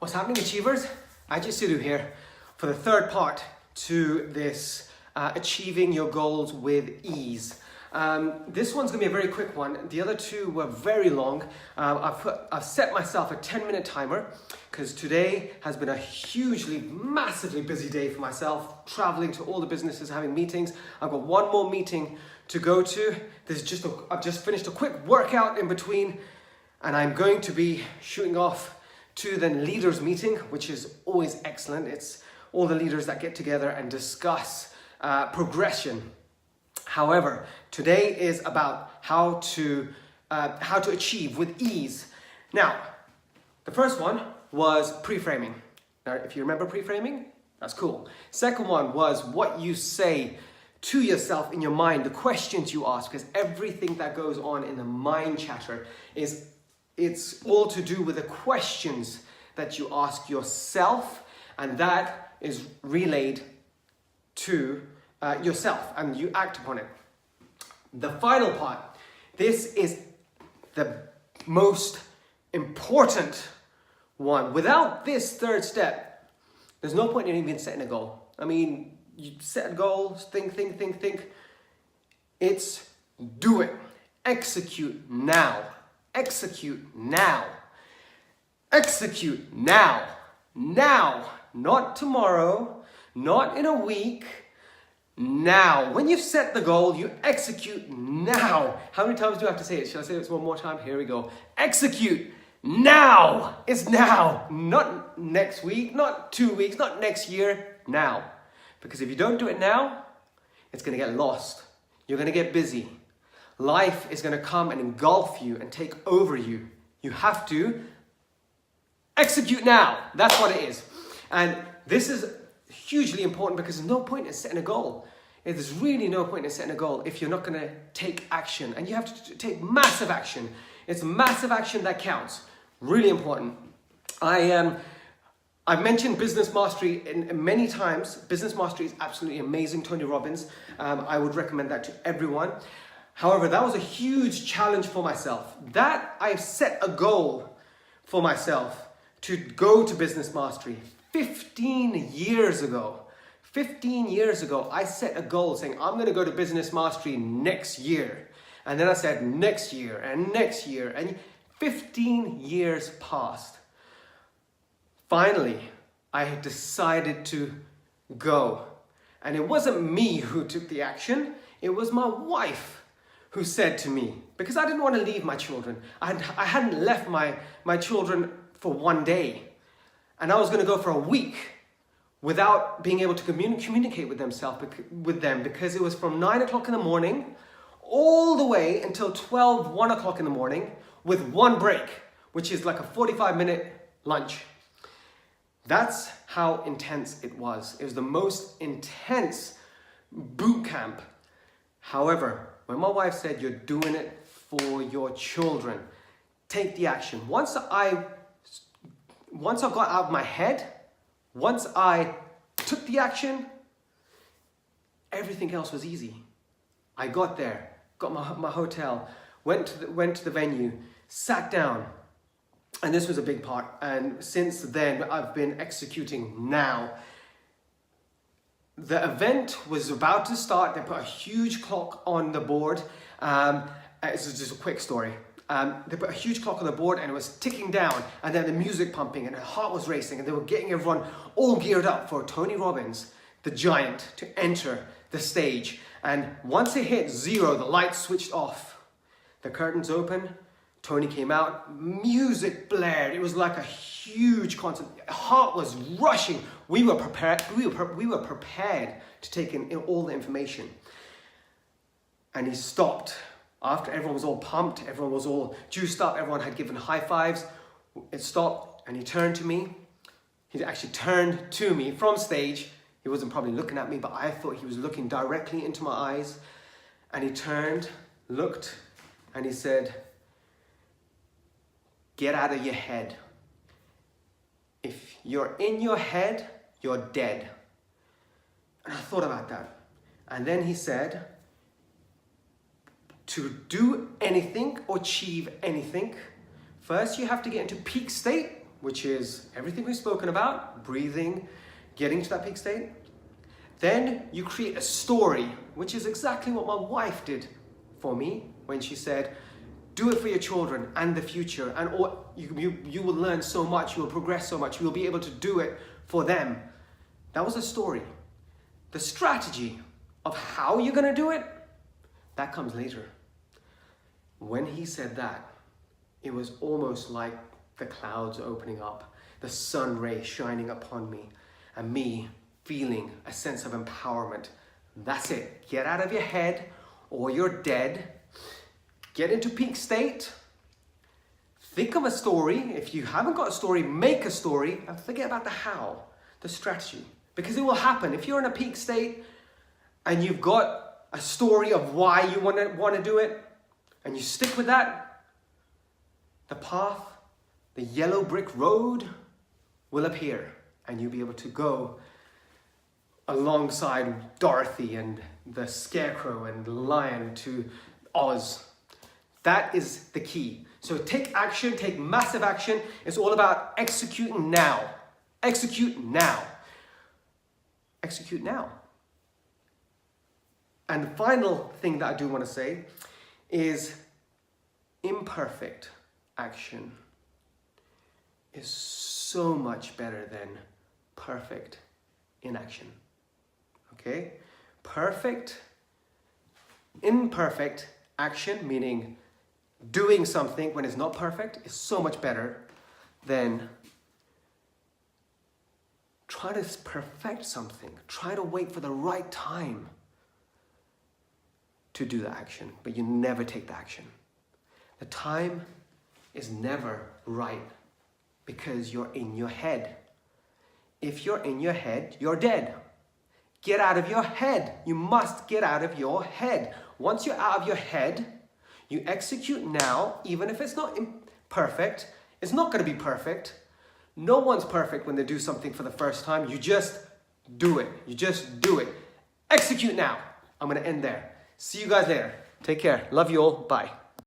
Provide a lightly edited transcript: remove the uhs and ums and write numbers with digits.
What's happening, Achievers? Ajay Sidhu here for the third part to this Achieving Your Goals with Ease. This one's going to be a very quick one. The other two were very long. I've set myself a 10-minute timer because today has been a hugely, massively busy day for myself, traveling to all the businesses, having meetings. I've got one more meeting to go to. I've just finished a quick workout in between, and I'm going to be shooting off to the leaders meeting, which is always excellent. It's all the leaders that get together and discuss progression. However, today is about how to achieve with ease. Now, the first one was pre-framing. Now, if you remember pre-framing, that's cool. Second one was what you say to yourself in your mind, the questions you ask, because everything that goes on in the mind chatter it's all to do with the questions that you ask yourself, and that is relayed to yourself, and you act upon it. The final part, this is the most important one. Without this third step, there's no point in even setting a goal. I mean, you set a goal, think. It's do it. Execute now. Execute now. Execute now. Now. Not tomorrow. Not in a week. Now. When you've set the goal, you execute now. How many times do I have to say it? Shall I say this one more time? Here we go. Execute now. It's now. Not next week, not 2 weeks, not next year. Now. Because if you don't do it now, it's going to get lost. You're going to get busy. Life is going to come and engulf you and take over you. You have to execute now. That's what it is. And this is hugely important because there's no point in setting a goal. There's really no point in setting a goal if you're not going to take action. And you have to take massive action. It's massive action that counts. Really important. I've mentioned Business Mastery many times. Business Mastery is absolutely amazing. Tony Robbins. I would recommend that to everyone. However, that was a huge challenge for myself. That I've set a goal for myself to go to Business Mastery 15 years ago. 15 years ago, I set a goal saying, I'm going to go to Business Mastery next year. And then I said next year and next year. And 15 years passed. Finally, I had decided to go. And it wasn't me who took the action. It was my wife who said to me, because I didn't want to leave my children. I hadn't left my children for one day. And I was going to go for a week without being able to communicate with them because it was from 9 o'clock in the morning all the way until 1 o'clock in the morning with one break, which is like a 45-minute lunch. That's how intense it was. It was the most intense boot camp. However, when my wife said, you're doing it for your children, take the action. Once I got out of my head, once I took the action, everything else was easy. I got there, got my hotel, went to the venue, sat down, and this was a big part. And since then, I've been executing now. The event was about to start. They put a huge clock on the board. It's just a quick story. They put a huge clock on the board and it was ticking down, and then the music pumping and the heart was racing, and they were getting everyone all geared up for Tony Robbins, the giant, to enter the stage. And once it hit 0, the lights switched off. The curtains open. Tony came out, music blared. It was like a huge concert. Heart was rushing. We were prepared. We were prepared to take in all the information. And he stopped. After everyone was all pumped, everyone was all juiced up, everyone had given high fives. It stopped and he turned to me. He actually turned to me from stage. He wasn't probably looking at me, but I thought he was looking directly into my eyes. And he turned, looked, and he said, get out of your head. If you're in your head, you're dead. And I thought about that. And then he said, to do anything or achieve anything, first you have to get into peak state which is everything we've spoken about, breathing, getting to that peak state. Then you create a story, which is exactly what my wife did for me when she said, do it for your children and the future, and you will learn so much, you will progress so much, you will be able to do it for them. That was a story. The strategy of how you're gonna do it, that comes later. When he said that, it was almost like the clouds opening up, the sun ray shining upon me, and me feeling a sense of empowerment. That's it. Get out of your head or you're dead. Get into peak state. Think of a story. If you haven't got a story, make a story and forget about the how, the strategy. Because it will happen. If you're in a peak state and you've got a story of why you want to do it and you stick with that, the path, the yellow brick road will appear and you'll be able to go alongside Dorothy and the Scarecrow and the Lion to Oz. That is the key. So take action, take massive action. It's all about executing now. Execute now. Execute now. And the final thing that I do want to say is imperfect action is so much better than perfect inaction. Okay? Imperfect action, meaning doing something when it's not perfect, is so much better than trying to perfect something. Try to wait for the right time to do the action, but you never take the action. The time is never right because you're in your head. If you're in your head, you're dead. Get out of your head. You must get out of your head. Once you're out of your head, you execute now, even if it's not perfect. It's not going to be perfect. No one's perfect when they do something for the first time. You just do it. You just do it. Execute now. I'm going to end there. See you guys later. Take care. Love you all. Bye.